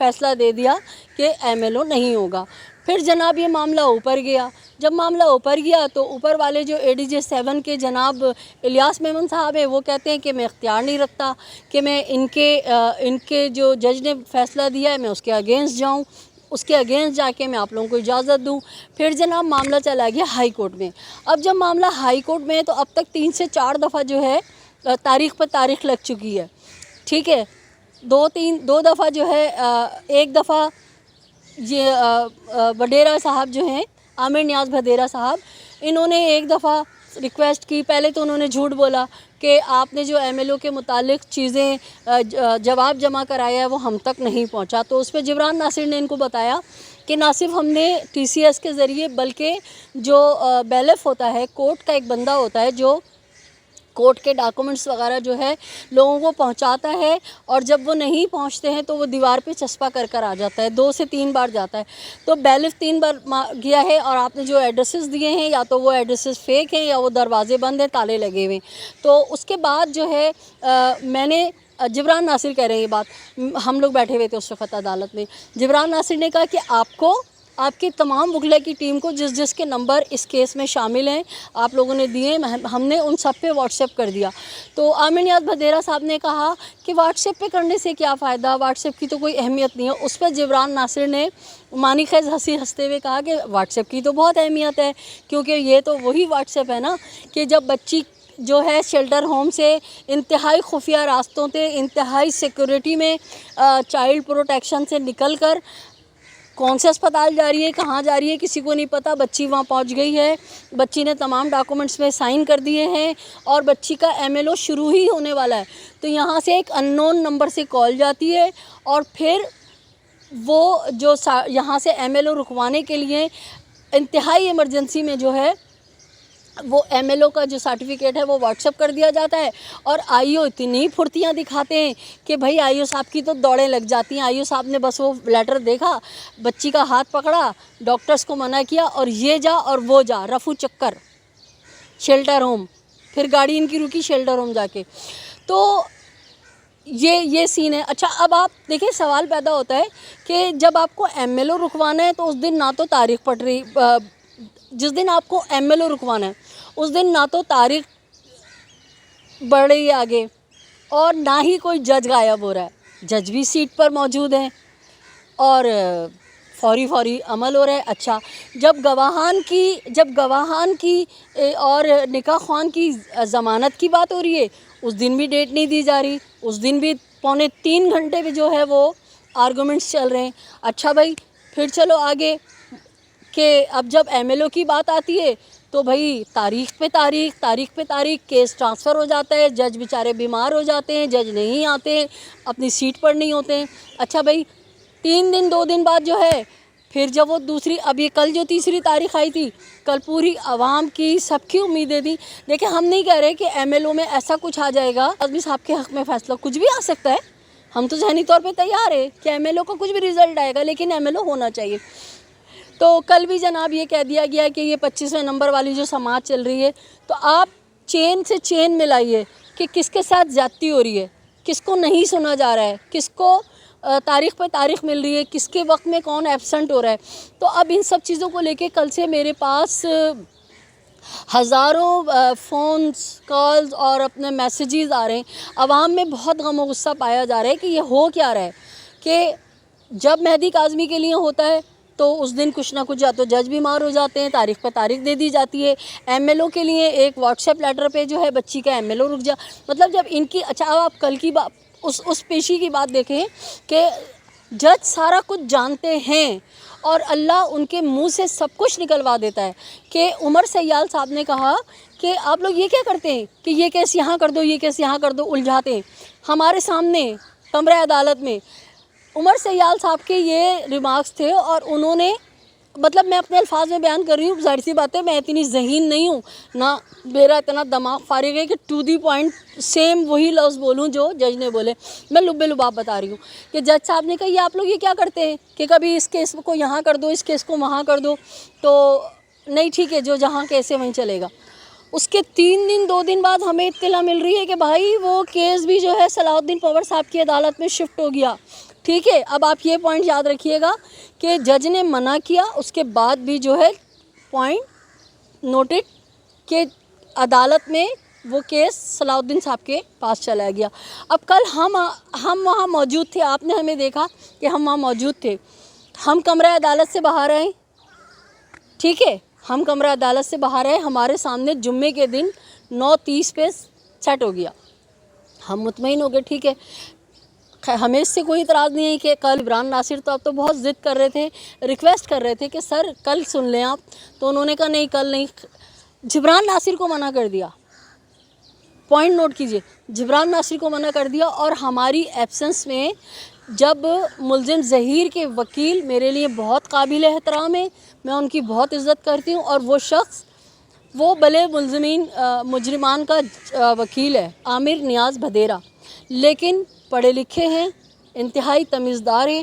فیصلہ دے دیا کہ MLO نہیں ہوگا. پھر جناب یہ معاملہ اوپر گیا. جب معاملہ اوپر گیا تو اوپر والے جو ADJ 7 کے جناب الیاس میمن صاحب ہیں وہ کہتے ہیں کہ میں اختیار نہیں رکھتا کہ میں ان کے جو جج نے فیصلہ دیا ہے میں اس کے اگینسٹ جاؤں، اس کے اگینسٹ جا کے میں آپ لوگوں کو اجازت دوں. پھر جناب معاملہ چلا گیا ہائی کورٹ میں. اب جب معاملہ ہائی کورٹ میں تو اب تک 3 سے 4 دفعہ جو ہے تاریخ پر تاریخ لگ چکی ہے. ٹھیک ہے، دو دفعہ جو ہے، ایک دفعہ یہ وڈیرا صاحب جو ہیں عامر نیاز بھدیرا صاحب، انہوں نے ایک دفعہ ریکویسٹ کی. پہلے تو انہوں نے جھوٹ بولا کہ آپ نے جو MLO کے متعلق چیزیں جواب جمع کرایا ہے وہ ہم تک نہیں پہنچا. تو اس پہ جبران ناصر نے ان کو بتایا کہ نہ صرف ہم نے TCS کے ذریعے بلکہ جو بیلف ہوتا ہے، کورٹ کا ایک بندہ ہوتا ہے جو کورٹ کے ڈاکومنٹس وغیرہ جو ہے لوگوں کو پہنچاتا ہے، اور جب وہ نہیں پہنچتے ہیں تو وہ دیوار پہ چسپا کر آ جاتا ہے. 2 سے 3 بار جاتا ہے. تو بیلف 3 بار گیا ہے، اور آپ نے جو ایڈریسز دیے ہیں یا تو وہ ایڈریسز فیک ہیں یا وہ دروازے بند ہیں، تالے لگے ہوئے. تو اس کے بعد جو ہے میں نے جبران ناصر کہہ رہے ہیں یہ بات، ہم لوگ بیٹھے ہوئے تھے اس وقت عدالت میں. جبران ناصر نے کہا کہ آپ کی تمام وکلا کی ٹیم کو جس کے نمبر اس کیس میں شامل ہیں آپ لوگوں نے دیے، ہم نے ان سب پہ واٹس ایپ کر دیا. تو عامر نیاز بھدیرا صاحب نے کہا کہ واٹس ایپ پہ کرنے سے کیا فائدہ، واٹس ایپ کی تو کوئی اہمیت نہیں ہے. اس پہ جبران ناصر نے معنی خیز ہنستے ہوئے کہا کہ واٹس ایپ کی تو بہت اہمیت ہے، کیونکہ یہ تو وہی واٹس ایپ ہے نا کہ جب بچی جو ہے شیلٹر ہوم سے انتہائی خفیہ راستوں سے، انتہائی سیکورٹی میں، چائلڈ پروٹیکشن سے نکل کر کون سے اسپتال جا رہی ہے، کہاں جا رہی ہے، کسی کو نہیں پتہ. بچی وہاں پہنچ گئی ہے، بچی نے تمام ڈاکومنٹس میں سائن کر دیے ہیں، اور بچی کا MLO شروع ہی ہونے والا ہے. تو یہاں سے ایک ان نون نمبر سے کال جاتی ہے، اور پھر وہ جو یہاں سے MLO رکوانے کے لیے انتہائی ایمرجنسی میں جو ہے وہ MLO کا جو سرٹیفکیٹ ہے وہ واٹس ایپ کر دیا جاتا ہے. اور IO اتنی پھرتیاں دکھاتے ہیں کہ بھائی IO صاحب کی تو دوڑیں لگ جاتی ہیں. IO صاحب نے بس وہ لیٹر دیکھا، بچی کا ہاتھ پکڑا، ڈاکٹرز کو منع کیا، اور یہ جا اور وہ جا، رفو چکر شیلٹر ہوم. پھر گاڑی ان کی رکی شیلٹر ہوم جا کے. تو یہ سین ہے. اچھا، اب آپ دیکھیں سوال پیدا ہوتا ہے کہ جب آپ کو MLO رکوانا ہے تو اس دن نہ تو تاریخ پڑ رہی، جس دن آپ کو MLO رکوانا ہے اس دن نہ تو تاریخ بڑھ رہی ہے آگے، اور نہ ہی کوئی جج غائب ہو رہا ہے. جج بھی سیٹ پر موجود ہیں اور فوری عمل ہو رہا ہے. اچھا، جب گواہان کی اور نکاح خوان کی ضمانت کی بات ہو رہی ہے اس دن بھی ڈیٹ نہیں دی جا رہی، اس دن بھی 3.25 گھنٹے میں جو ہے وہ آرگومنٹس چل رہے ہیں. اچھا بھائی، پھر چلو آگے کہ اب جب MLO کی بات آتی ہے تو بھائی تاریخ پہ تاریخ کیس ٹرانسفر ہو جاتا ہے، جج بیچارے بیمار ہو جاتے ہیں، جج نہیں آتے ہیں، اپنی سیٹ پر نہیں ہوتے ہیں. اچھا بھائی، 3 دن 2 دن بعد جو ہے پھر جب وہ اب یہ کل جو تیسری تاریخ آئی تھی، کل پوری عوام کی سب کی امیدیں تھیں. دیکھیں، ہم نہیں کہہ رہے کہ MLO میں ایسا کچھ آ جائے گا، آدمی صاحب کے حق میں فیصلہ کچھ بھی آ سکتا ہے. ہم تو ذہنی طور پہ تیار ہے کہ MLO کا کچھ بھی رزلٹ آئے گا، لیکن MLO ہونا چاہیے. تو کل بھی جناب یہ کہہ دیا گیا کہ یہ 25ویں نمبر والی جو سماعت چل رہی ہے، تو آپ چین سے چین ملائیے کہ کس کے ساتھ زیادتی ہو رہی ہے، کس کو نہیں سنا جا رہا ہے، کس کو تاریخ پہ تاریخ مل رہی ہے، کس کے وقت میں کون ایبسنٹ ہو رہا ہے. تو اب ان سب چیزوں کو لے کے کل سے میرے پاس ہزاروں فونز کالز اور اپنے میسیجز آ رہے ہیں. عوام میں بہت غم و غصہ پایا جا رہا ہے کہ یہ ہو کیا رہا ہے کہ جب مہدی کاظمی کے لیے ہوتا ہے تو اس دن کچھ نہ کچھ، یا تو جج بیمار ہو جاتے ہیں، تاریخ پہ تاریخ دے دی جاتی ہے. MLO کے لیے ایک واٹس ایپ لیٹر پہ جو ہے بچی کا MLO رک جا، مطلب جب ان کی. اچھا، اب آپ کل کی بات، اس پیشی کی بات دیکھیں کہ جج سارا کچھ جانتے ہیں اور اللہ ان کے منہ سے سب کچھ نکلوا دیتا ہے. کہ عمر سیال صاحب نے کہا کہ آپ لوگ یہ کیا کرتے ہیں کہ یہ کیس یہاں کر دو، یہ کیس یہاں کر دو، الجھاتے ہیں. ہمارے سامنے کمرہ عدالت میں عمر سیال صاحب کے یہ ریمارکس تھے، اور انہوں نے، مطلب میں اپنے الفاظ میں بیان کر رہی ہوں، ظاہر سی بات ہے میں اتنی ذہین نہیں ہوں، نہ میرا اتنا دماغ فارغ ہے کہ ٹو دی پوائنٹ سیم وہی لفظ بولوں جو جج نے بولے. میں لب لباب بتا رہی ہوں کہ جج صاحب نے کہا یہ آپ لوگ یہ کیا کرتے ہیں کہ کبھی اس کیس کو یہاں کر دو، اس کیس کو وہاں کر دو. تو نہیں، ٹھیک ہے، جو جہاں کیسے وہیں چلے گا. اس کے 3 دن 2 دن بعد ہمیں اطلاع مل رہی ہے کہ بھائی وہ کیس بھی جو ہے صلاح الدین پنور صاحب کی عدالت میں شفٹ ہو گیا. ٹھیک ہے. اب آپ یہ پوائنٹ یاد رکھیے گا کہ جج نے منع کیا, اس کے بعد بھی جو ہے پوائنٹ نوٹڈ کہ عدالت میں وہ کیس صلاح الدین صاحب کے پاس چلا گیا. اب کل ہم وہاں موجود تھے, آپ نے ہمیں دیکھا کہ ہم وہاں موجود تھے. ہم کمرہ عدالت سے باہر آئے, ٹھیک ہے, ہم کمرہ عدالت سے باہر آئے, ہمارے سامنے جمعے کے دن 9:30 پہ سیٹ ہو گیا. ہم مطمئن ہو گئے, ٹھیک ہے, ہمیں اس سے کوئی اعتراض نہیں ہے کہ کل عمران ناصر تو اب تو بہت ضد کر رہے تھے, ریکویسٹ کر رہے تھے کہ سر کل سن لیں آپ, تو انہوں نے کہا نہیں کل نہیں. جبران ناصر کو منع کر دیا, پوائنٹ نوٹ کیجئے, جبران ناصر کو منع کر دیا. اور ہماری ایبسنس میں جب ملزم ظہیر کے وکیل میرے لیے بہت قابل احترام ہے, میں ان کی بہت عزت کرتی ہوں, اور وہ شخص وہ بلے مجرمان کا وکیل ہے, عامر نیاز بھدیرا, لیکن پڑھے لکھے ہیں, انتہائی تمیزدار ہیں.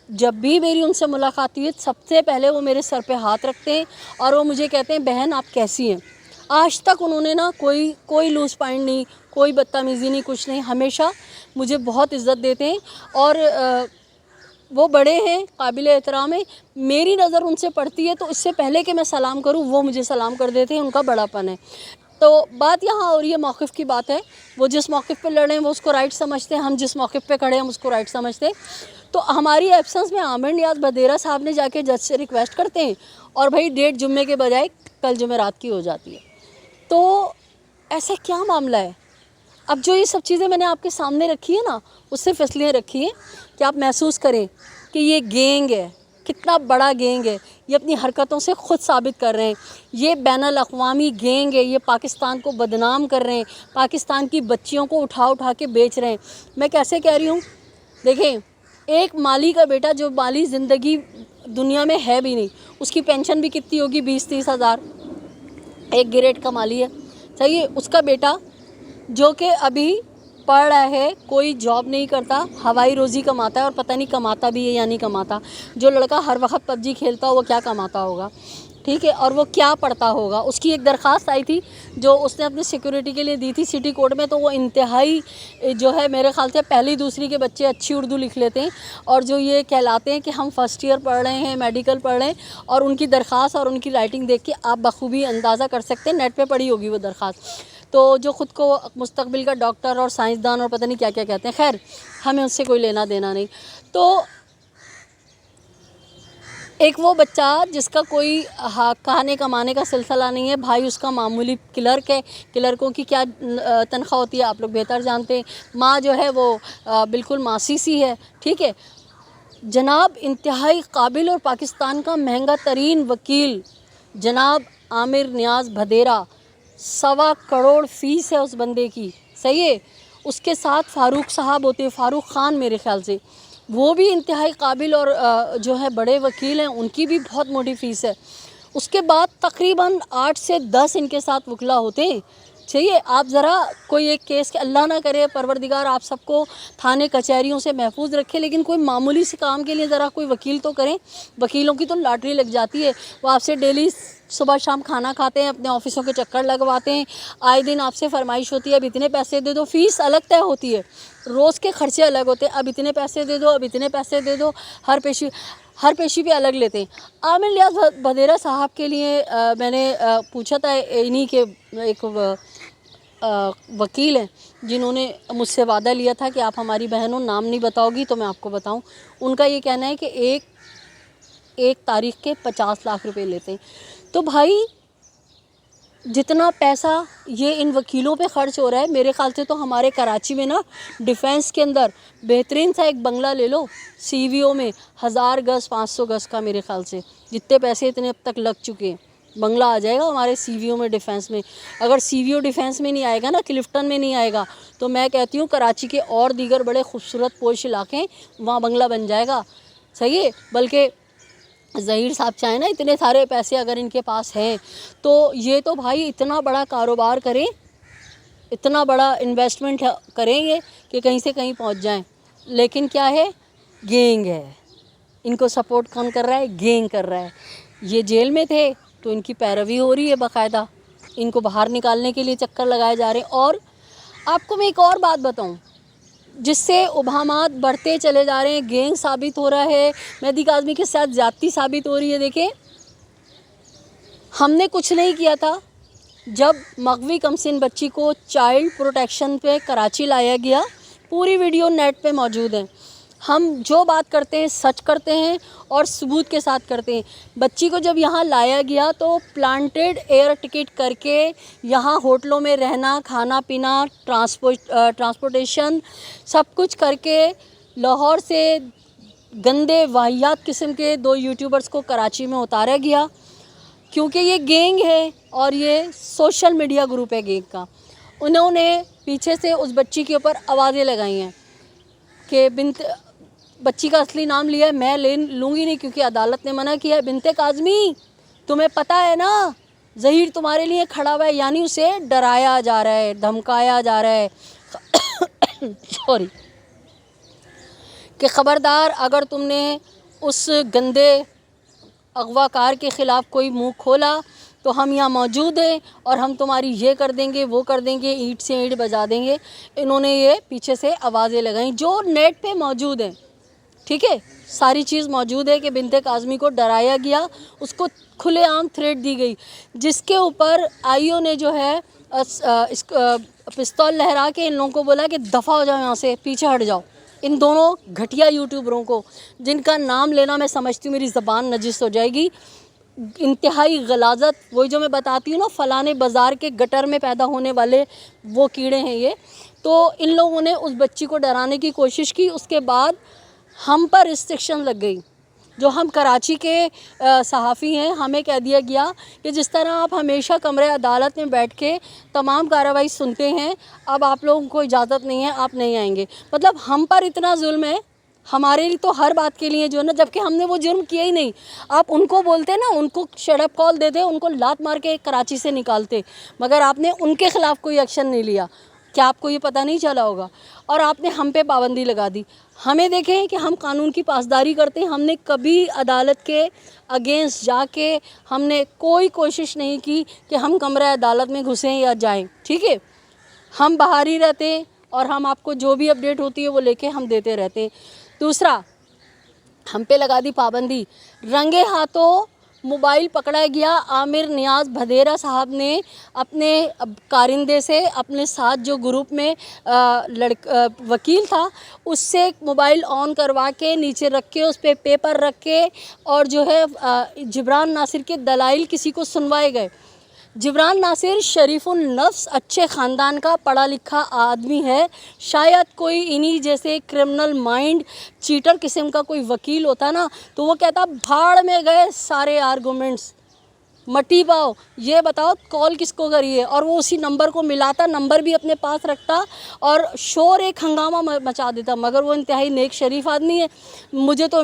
جب بھی میری ان سے ملاقات ہوئی سب سے پہلے وہ میرے سر پہ ہاتھ رکھتے ہیں اور وہ مجھے کہتے ہیں بہن آپ کیسی ہیں. آج تک انہوں نے نا کوئی لوز پوائنٹ نہیں, کوئی بدتمیزی نہیں, کچھ نہیں, ہمیشہ مجھے بہت عزت دیتے ہیں. اور وہ بڑے ہیں, قابل احترام ہیں, میری نظر ان سے پڑتی ہے تو اس سے پہلے کہ میں سلام کروں وہ مجھے سلام کر دیتے ہیں, ان کا بڑا پن ہے. تو بات یہاں اور یہ موقف کی بات ہے, وہ جس موقف پہ لڑے ہیں وہ اس کو رائٹ سمجھتے ہیں, ہم جس موقف پہ کھڑے ہیں ہم اس کو رائٹ سمجھتے ہیں. تو ہماری ایبسنس میں عامر نیاز بھدیرا صاحب نے جا کے جج سے ریکویسٹ کرتے ہیں, اور بھائی ڈیٹ جمعے کے بجائے کل جمعرات کی ہو جاتی ہے. تو ایسا کیا معاملہ ہے؟ اب جو یہ سب چیزیں میں نے آپ کے سامنے رکھی ہیں نا, اس سے فیصلے رکھی ہیں کہ آپ محسوس کریں کہ یہ گینگ ہے, کتنا بڑا گینگ ہے. یہ اپنی حرکتوں سے خود ثابت کر رہے ہیں. یہ بین الاقوامی گینگ ہے, یہ پاکستان کو بدنام کر رہے ہیں, پاکستان کی بچیوں کو اٹھا کے بیچ رہے ہیں. میں کیسے کہہ رہی ہوں, دیکھیں ایک مالی کا بیٹا جو مالی زندگی دنیا میں ہے بھی نہیں, اس کی پینشن بھی کتنی ہوگی, 20-30 ہزار, ایک گریڈ کا مالی ہے, صحیح ہے. اس کا بیٹا جو کہ ابھی پڑھ رہا ہے, کوئی جاب نہیں کرتا, ہوائی روزی کماتا ہے, اور پتہ نہیں کماتا بھی ہے یا نہیں کماتا. جو لڑکا ہر وقت پب جی کھیلتا ہو وہ کیا کماتا ہوگا, ٹھیک ہے, اور وہ کیا پڑھتا ہوگا. اس کی ایک درخواست آئی تھی جو اس نے اپنی سیکیورٹی کے لیے دی تھی سٹی کورٹ میں, تو وہ انتہائی جو ہے میرے خیال سے پہلی دوسری کے بچے اچھی اردو لکھ لیتے ہیں, اور جو یہ کہلاتے ہیں کہ ہم فرسٹ ایئر پڑھ رہے ہیں, میڈیکل پڑھ رہے ہیں, اور ان کی درخواست اور ان کی رائٹنگ دیکھ کے آپ بخوبی اندازہ کر سکتے ہیں, نیٹ پہ پڑھی ہوگی وہ درخواست. تو جو خود کو مستقبل کا ڈاکٹر اور سائنسدان اور پتہ نہیں کیا کیا کہتے ہیں, خیر ہمیں اس سے کوئی لینا دینا نہیں. تو ایک وہ بچہ جس کا کوئی کھانے کمانے کا سلسلہ نہیں ہے, بھائی اس کا معمولی کلرک ہے, کلرکوں کی کیا تنخواہ ہوتی ہے آپ لوگ بہتر جانتے ہیں, ماں جو ہے وہ بالکل ماسی سی ہے, ٹھیک ہے. جناب انتہائی قابل اور پاکستان کا مہنگا ترین وکیل جناب عامر نیاز بھدیرا, 1.25 کروڑ فیس ہے اس بندے کی, صحیح ہے. اس کے ساتھ فاروق صاحب ہوتے ہیں, فاروق خان میرے خیال سے, وہ بھی انتہائی قابل اور جو ہے بڑے وکیل ہیں, ان کی بھی بہت موٹی فیس ہے. اس کے بعد تقریباً 8 سے 10 ان کے ساتھ وکلا ہوتے ہیں, چاہیے. آپ ذرا کوئی ایک کیس کہ اللہ نہ کرے پروردگار آپ سب کو تھانے کچہریوں سے محفوظ رکھے, لیکن کوئی معمولی سے کام کے لیے ذرا کوئی وکیل تو کریں. وکیلوں کی تو لاٹری لگ جاتی ہے, وہ آپ سے ڈیلی صبح شام کھانا کھاتے ہیں, اپنے آفسوں کے چکر لگواتے ہیں, آئے دن آپ سے فرمائش ہوتی ہے اب اتنے پیسے دے دو, فیس الگ طے ہوتی ہے, روز کے خرچے الگ ہوتے ہیں, اب اتنے پیسے دے دو, اب اتنے پیسے دے دو, ہر پیشی پہ الگ لیتے ہیں. عامر نیاز بھدیرا صاحب کے لیے میں نے پوچھا تھا, انہی کے ایک وکیل ہیں جنہوں نے مجھ سے وعدہ لیا تھا کہ آپ ہماری بہنوں نام نہیں بتاؤ گی تو میں آپ کو بتاؤں. ان کا یہ کہنا ہے کہ ایک تاریخ کے 50 لاکھ روپے لیتے ہیں. تو بھائی جتنا پیسہ یہ ان وکیلوں پہ خرچ ہو رہا ہے, میرے خیال سے تو ہمارے کراچی میں نا ڈیفینس کے اندر بہترین سا ایک بنگلہ لے لو سی وی او میں, 1000 گز 500 گز کا, میرے خیال سے جتنے پیسے اتنے اب تک لگ چکے ہیں, بنگلہ آ جائے گا ہمارے سی وی او میں, ڈیفینس میں. اگر سی وی او ڈیفینس میں نہیں آئے گا نا, کلفٹن میں نہیں آئے گا, تو میں کہتی ہوں کراچی کے اور دیگر بڑے خوبصورت پوش علاقے وہاں بنگلہ بن جائے گا, صحیح ہے. بلکہ ظہیر صاحب چاہیں نا اتنے سارے پیسے اگر ان کے پاس ہیں تو یہ تو بھائی اتنا بڑا کاروبار کریں, اتنا بڑا انویسٹمنٹ کریں گے کہ کہیں سے کہیں پہنچ جائیں. لیکن کیا ہے, گینگ ہے. ان کو سپورٹ کون کر رہا ہے؟ گینگ کر رہا ہے. یہ جیل میں تھے تو ان کی پیروی ہو رہی ہے باقاعدہ, ان کو باہر نکالنے کے لیے چکر لگائے جا رہے ہیں. اور آپ کو میں ایک اور بات بتاؤں, جس سے ابہامات بڑھتے چلے جا رہے ہیں، گینگ ثابت ہو رہا ہے، مہدی کاظمی کے ساتھ زیادتی ثابت ہو رہی ہے. دیکھیں ہم نے کچھ نہیں کیا تھا جب مغوی کمسن بچی کو چائلڈ پروٹیکشن پہ کراچی لایا گیا، پوری ویڈیو نیٹ پہ موجود ہے. ہم جو بات کرتے ہیں سچ کرتے ہیں اور ثبوت کے ساتھ کرتے ہیں. بچی کو جب یہاں لایا گیا تو پلانٹیڈ ایئر ٹکٹ کر کے یہاں ہوٹلوں میں رہنا، کھانا پینا، ٹرانسپورٹیشن سب کچھ کر کے لاہور سے گندے واہیات قسم کے 2 یوٹیوبرز کو کراچی میں اتارا گیا، کیونکہ یہ گینگ ہے اور یہ سوشل میڈیا گروپ ہے گینگ کا. انہوں نے پیچھے سے اس بچی کے اوپر آوازیں لگائی ہیں کہ بچی کا اصلی نام لیا ہے، میں لوں گی نہیں کیونکہ عدالت نے منع کیا ہے. بنت کاظمی تمہیں پتہ ہے نا ظہیر تمہارے لیے کھڑا ہوا ہے، یعنی اسے ڈرایا جا رہا ہے، دھمکایا جا رہا ہے سوری کہ خبردار اگر تم نے اس گندے اغوا کار کے خلاف کوئی منہ کھولا تو ہم یہاں موجود ہیں اور ہم تمہاری یہ کر دیں گے، وہ کر دیں گے، اینٹ سے اینٹ بجا دیں گے. انہوں نے یہ پیچھے سے آوازیں لگائیں جو نیٹ پہ موجود ہیں. ٹھیک ہے، ساری چیز موجود ہے کہ بنت کاظمی کو ڈرایا گیا، اس کو کھلے عام تھریٹ دی گئی، جس کے اوپر آئیو نے جو ہے پستول لہرا کے ان لوگوں کو بولا کہ دفع ہو جاؤ یہاں سے، پیچھے ہٹ جاؤ. ان دونوں گھٹیا یوٹیوبروں کو، جن کا نام لینا میں سمجھتی ہوں میری زبان نجس ہو جائے گی، انتہائی غلاظت، وہی جو میں بتاتی ہوں نا فلانے بازار کے گٹر میں پیدا ہونے والے وہ کیڑے ہیں یہ. تو ان لوگوں نے اس بچی کو ڈرانے کی کوشش کی. اس کے بعد ہم پر ریسٹرکشن لگ گئی، جو ہم کراچی کے صحافی ہیں. ہمیں کہہ دیا گیا کہ جس طرح آپ ہمیشہ کمرے عدالت میں بیٹھ کے تمام کارروائی سنتے ہیں، اب آپ لوگوں کو اجازت نہیں ہے، آپ نہیں آئیں گے. مطلب ہم پر اتنا ظلم ہے، ہمارے لیے تو ہر بات کے لیے جو ہے نا، جبکہ ہم نے وہ جرم کیا ہی نہیں. آپ ان کو بولتے نا، ان کو شٹ اپ کال دیتے، ان کو لات مار کے کراچی سے نکالتے، مگر آپ نے ان کے خلاف کوئی ایکشن نہیں لیا. کیا آپ کو یہ پتہ نہیں چلا ہوگا؟ اور آپ نے ہم پہ پابندی لگا دی. ہمیں دیکھیں کہ ہم قانون کی پاسداری کرتے ہیں. ہم نے کبھی عدالت کے اگینسٹ جا کے ہم نے کوئی کوشش نہیں کی کہ ہم کمرہ عدالت میں گھسیں یا جائیں. ٹھیک ہے، ہم باہر ہی رہتے ہیں اور ہم آپ کو جو بھی اپڈیٹ ہوتی ہے وہ لے کے ہم دیتے رہتے ہیں. دوسرا، ہم پہ لگا دی پابندی. رنگے ہاتھوں موبائل پکڑا گیا. عامر نیاز بھدیرا صاحب نے اپنے کارندے سے، اپنے ساتھ جو گروپ میں وکیل تھا، اس سے موبائل آن کروا کے نیچے رکھ کے اس پہ پیپر رکھ کے اور جو ہے جبران ناصر کے دلائل کسی کو سنوائے گئے. جبران ناصر شریف النفس، اچھے خاندان کا پڑھا لکھا آدمی ہے. شاید کوئی انہی جیسے کرمنل مائنڈ چیٹر قسم کا کوئی وکیل ہوتا نا تو وہ کہتا بھاڑ میں گئے سارے آرگومنٹس، مٹی پاؤ، یہ بتاؤ کال کس کو کری ہے، اور وہ اسی نمبر کو ملاتا، نمبر بھی اپنے پاس رکھتا اور شور ایک ہنگامہ مچا دیتا. مگر وہ انتہائی نیک شریف آدمی ہے. مجھے تو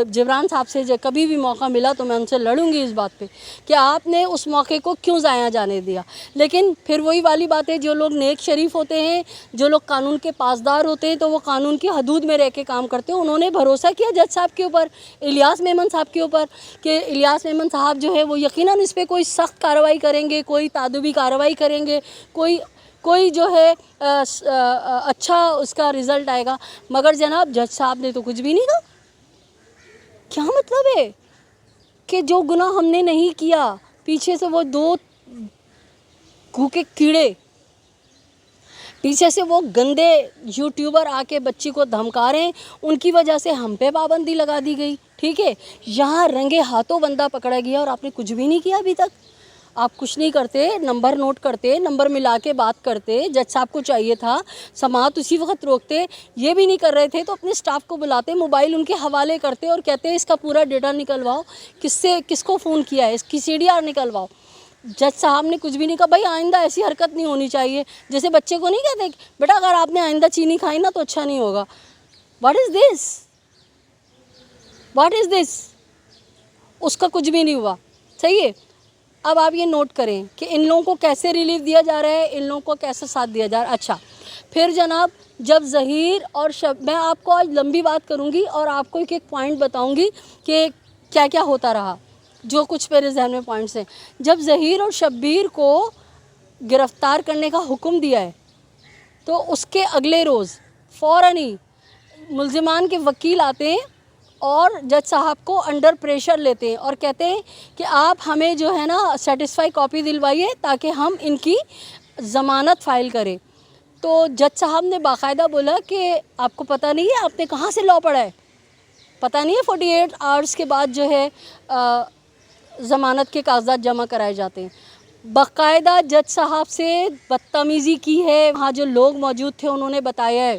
جبران صاحب سے کبھی بھی موقع ملا تو میں ان سے لڑوں گی اس بات پہ کہ آپ نے اس موقع کو کیوں ضائع جانے دیا. لیکن پھر وہی والی بات ہے، جو لوگ نیک شریف ہوتے ہیں، جو لوگ قانون کے پاسدار ہوتے ہیں، تو وہ قانون کی حدود میں رہ کے کام کرتے ہیں. انہوں نے بھروسہ کیا جج صاحب کے اوپر، الیاس میمن صاحب کے اوپر، کہ الیاس میمن صاحب جو ہے وہ یقیناً اس پہ کوئی سخت کارروائی کریں گے، کوئی تعدبی کارروائی کریں گے، کوئی جو ہے اچھا اس کا رزلٹ آئے گا. مگر جناب جج صاحب نے تو کچھ بھی نہیں کہا. کیا مطلب ہے کہ جو گناہ ہم نے نہیں کیا، پیچھے سے وہ 2 بھوکے کیڑے، پیچھے سے وہ گندے یوٹیوبر آ کے بچی کو دھمکا رہے ہیں، ان کی وجہ سے ہم پہ پابندی لگا دی گئی. ٹھیک ہے، یہاں رنگے ہاتھوں بندہ پکڑا گیا اور آپ نے کچھ بھی نہیں کیا. ابھی تک آپ کچھ نہیں کرتے، نمبر نوٹ کرتے، نمبر ملا کے بات کرتے. جج صاحب کو چاہیے تھا سماعت اسی وقت روکتے. یہ بھی نہیں کر رہے تھے تو اپنے سٹاف کو بلاتے، موبائل ان کے حوالے کرتے اور کہتے اس کا پورا ڈیٹا نکلواؤ، کس کو فون کیا ہے، اس کی CDR نکلواؤ. جج صاحب نے کچھ بھی نہیں کہا. بھائی آئندہ ایسی حرکت نہیں ہونی چاہیے. جیسے بچے کو نہیں کہتے بیٹا اگر آپ نے آئندہ چینی کھائی نا تو اچھا نہیں ہوگا. واٹ از دس؟ اس کا کچھ بھی نہیں ہوا. صحیح ہے. اب آپ یہ نوٹ کریں کہ ان لوگوں کو کیسے ریلیف دیا جا رہا ہے، ان لوگوں کو کیسے ساتھ دیا جا رہا ہے. اچھا، پھر جناب جب ظہیر اور میں آپ کو آج لمبی بات کروں گی اور آپ کو ایک پوائنٹ بتاؤں گی کہ کیا کیا ہوتا رہا، جو کچھ میرے ذہن میں پوائنٹس ہیں. جب ظہیر اور شبیر کو گرفتار کرنے کا حکم دیا ہے تو اس کے اگلے روز فوراً ہی ملزمان کے وکیل آتے ہیں اور جج صاحب کو انڈر پریشر لیتے ہیں اور کہتے ہیں کہ آپ ہمیں جو ہے نا سیٹسفائی کاپی دلوائیے تاکہ ہم ان کی ضمانت فائل کریں. تو جج صاحب نے باقاعدہ بولا کہ آپ کو پتہ نہیں ہے آپ نے کہاں سے لا پڑھا ہے, پتہ نہیں ہے 48 آورس کے بعد جو ہے ضمانت کے کاغذات جمع کرائے جاتے ہیں. باقاعدہ جج صاحب سے بدتمیزی کی ہے. وہاں جو لوگ موجود تھے انہوں نے بتایا ہے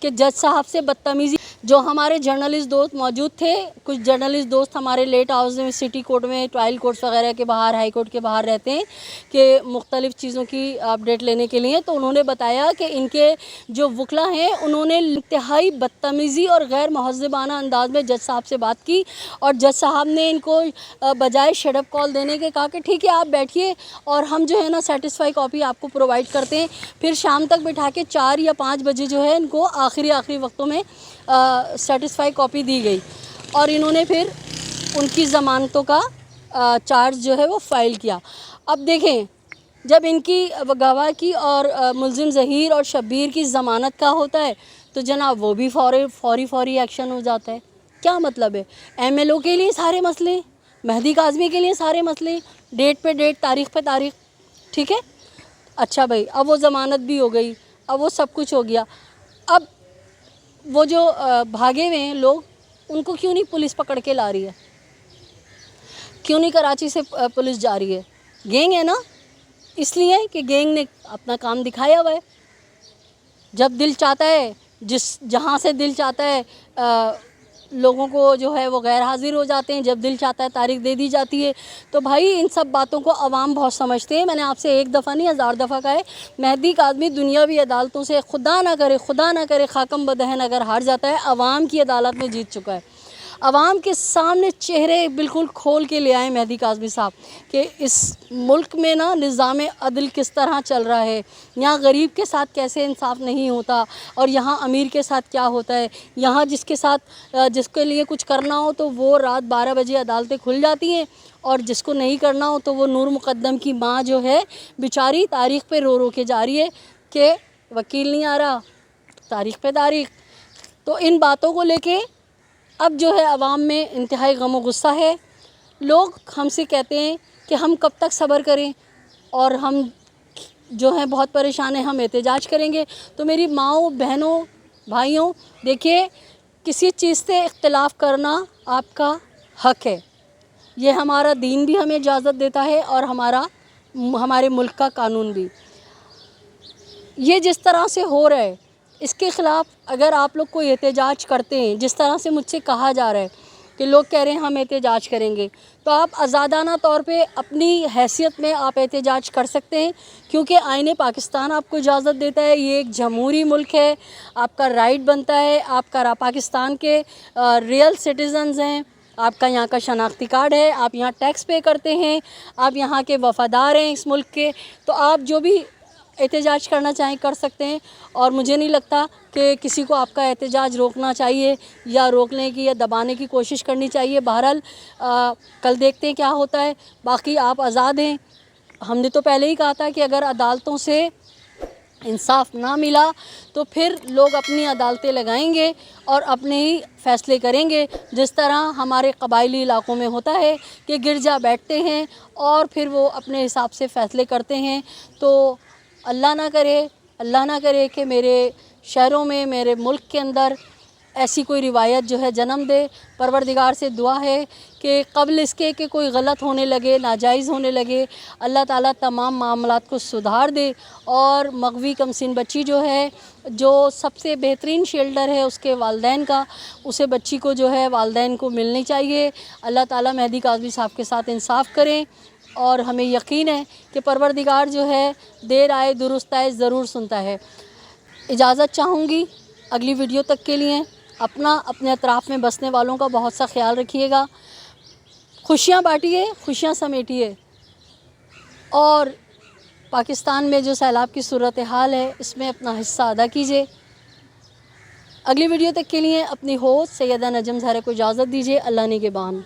کہ جج صاحب سے بدتمیزی. جو ہمارے جرنلسٹ دوست موجود تھے, کچھ جرنلسٹ دوست ہمارے لیٹ ہاؤس میں, سٹی کورٹ میں, ٹرائل کورٹس وغیرہ کے باہر, ہائی کورٹ کے باہر رہتے ہیں کہ مختلف چیزوں کی اپڈیٹ لینے کے لیے, تو انہوں نے بتایا کہ ان کے جو وکلا ہیں انہوں نے انتہائی بدتمیزی اور غیر مہذبانہ انداز میں جج صاحب سے بات کی, اور جج صاحب نے ان کو بجائے شٹ اپ کال دینے کے کہا کہ ٹھیک ہے آپ بیٹھیے اور ہم جو ہے نا سیٹسفائی کاپی آپ کو پرووائڈ کرتے ہیں. پھر شام تک بٹھا کے 4 یا 5 بجے جو ہے ان کو آخری وقتوں میں سیٹسفائی کاپی دی گئی, اور انہوں نے پھر ان کی ضمانتوں کا چارج جو ہے وہ فائل کیا. اب دیکھیں جب ان کی گواہ کی اور ملزم ظہیر اور شبیر کی ضمانت کا ہوتا ہے تو جناب وہ بھی فوری ایکشن ہو جاتا ہے. کیا مطلب ہے؟ ایم ایل او کے لیے سارے مسئلے, مہدی کاظمی کے لیے سارے مسئلے, ڈیٹ پہ ڈیٹ, تاریخ پہ تاریخ. ٹھیک ہے, اچھا بھائی اب وہ ضمانت بھی ہو گئی, اب وہ سب کچھ ہو گیا. اب وہ جو بھاگے ہوئے ہیں لوگ, ان کو کیوں نہیں پولیس پکڑ کے لا رہی ہے؟ کیوں نہیں کراچی سے پولیس جا رہی ہے؟ گینگ ہے نا, اس لیے کہ گینگ نے اپنا کام دکھایا ہوا ہے. جب دل چاہتا ہے, جہاں سے دل چاہتا ہے لوگوں کو جو ہے وہ غیر حاضر ہو جاتے ہیں, جب دل چاہتا ہے تاریخ دے دی جاتی ہے. تو بھائی ان سب باتوں کو عوام بہت سمجھتے ہیں. میں نے آپ سے 1 دفعہ نہیں 1000 دفعہ کہا ہے, مہدی کاظمی دنیاوی عدالتوں سے خدا نہ کرے خاکم بدہن اگر ہار جاتا ہے, عوام کی عدالت میں جیت چکا ہے. عوام کے سامنے چہرے بالکل کھول کے لے آئے مہدی کاظمی صاحب کہ اس ملک میں نا نظام عدل کس طرح چل رہا ہے, یہاں غریب کے ساتھ کیسے انصاف نہیں ہوتا, اور یہاں امیر کے ساتھ کیا ہوتا ہے. یہاں جس کے لیے کچھ کرنا ہو تو وہ رات 12 بجے عدالتیں کھل جاتی ہیں, اور جس کو نہیں کرنا ہو تو وہ نور مقدم کی ماں جو ہے بیچاری تاریخ پہ رو کے جا رہی ہے کہ وکیل نہیں آ رہا, تاریخ پہ تاریخ. تو ان باتوں کو لے کے اب جو ہے عوام میں انتہائی غم و غصہ ہے. لوگ ہم سے کہتے ہیں کہ ہم کب تک صبر کریں, اور ہم جو ہیں بہت پریشان ہیں, ہم احتجاج کریں گے. تو میری ماؤں, بہنوں, بھائیوں, دیکھیے کسی چیز سے اختلاف کرنا آپ کا حق ہے, یہ ہمارا دین بھی ہمیں اجازت دیتا ہے اور ہمارے ملک کا قانون بھی. یہ جس طرح سے ہو رہا ہے اس کے خلاف اگر آپ لوگ کوئی احتجاج کرتے ہیں, جس طرح سے مجھ سے کہا جا رہا ہے کہ لوگ کہہ رہے ہیں ہم احتجاج کریں گے, تو آپ آزادانہ طور پہ اپنی حیثیت میں آپ احتجاج کر سکتے ہیں, کیونکہ آئین پاکستان آپ کو اجازت دیتا ہے. یہ ایک جمہوری ملک ہے, آپ کا رائٹ بنتا ہے, آپ کا پاکستان کے ریئل سٹیزنز ہیں, آپ کا یہاں کا شناختی کارڈ ہے, آپ یہاں ٹیکس پے کرتے ہیں, آپ یہاں کے وفادار ہیں اس ملک کے, تو آپ جو بھی احتجاج کرنا چاہیں کر سکتے ہیں. اور مجھے نہیں لگتا کہ کسی کو آپ کا احتجاج روکنا چاہیے یا روکنے کی یا دبانے کی کوشش کرنی چاہیے. بہرحال کل دیکھتے ہیں کیا ہوتا ہے. باقی آپ آزاد ہیں. ہم نے تو پہلے ہی کہا تھا کہ اگر عدالتوں سے انصاف نہ ملا تو پھر لوگ اپنی عدالتیں لگائیں گے اور اپنے ہی فیصلے کریں گے, جس طرح ہمارے قبائلی علاقوں میں ہوتا ہے کہ گرجا بیٹھتے ہیں اور پھر وہ اپنے حساب سے فیصلے کرتے ہیں. تو اللہ نہ کرے کہ میرے شہروں میں, میرے ملک کے اندر ایسی کوئی روایت جو ہے جنم دے. پروردگار سے دعا ہے کہ قبل اس کے کہ کوئی غلط ہونے لگے, ناجائز ہونے لگے, اللہ تعالیٰ تمام معاملات کو سدھار دے, اور مغوی کمسن بچی جو ہے, جو سب سے بہترین شیلڈر ہے اس کے والدین کا, اسے بچی کو جو ہے والدین کو ملنی چاہیے. اللہ تعالیٰ مہدی کاظمی صاحب کے ساتھ انصاف کریں, اور ہمیں یقین ہے کہ پروردگار جو ہے دیر آئے درست آئے ضرور سنتا ہے. اجازت چاہوں گی اگلی ویڈیو تک کے لیے. اپنے اطراف میں بسنے والوں کا بہت سا خیال رکھیے گا. خوشیاں بانٹیے, خوشیاں سمیٹیے, اور پاکستان میں جو سیلاب کی صورتحال ہے اس میں اپنا حصہ ادا کیجیے. اگلی ویڈیو تک کے لیے اپنی ہوسٹ سیدہ نجم زہرا کو اجازت دیجیے. اللہ نگہبان.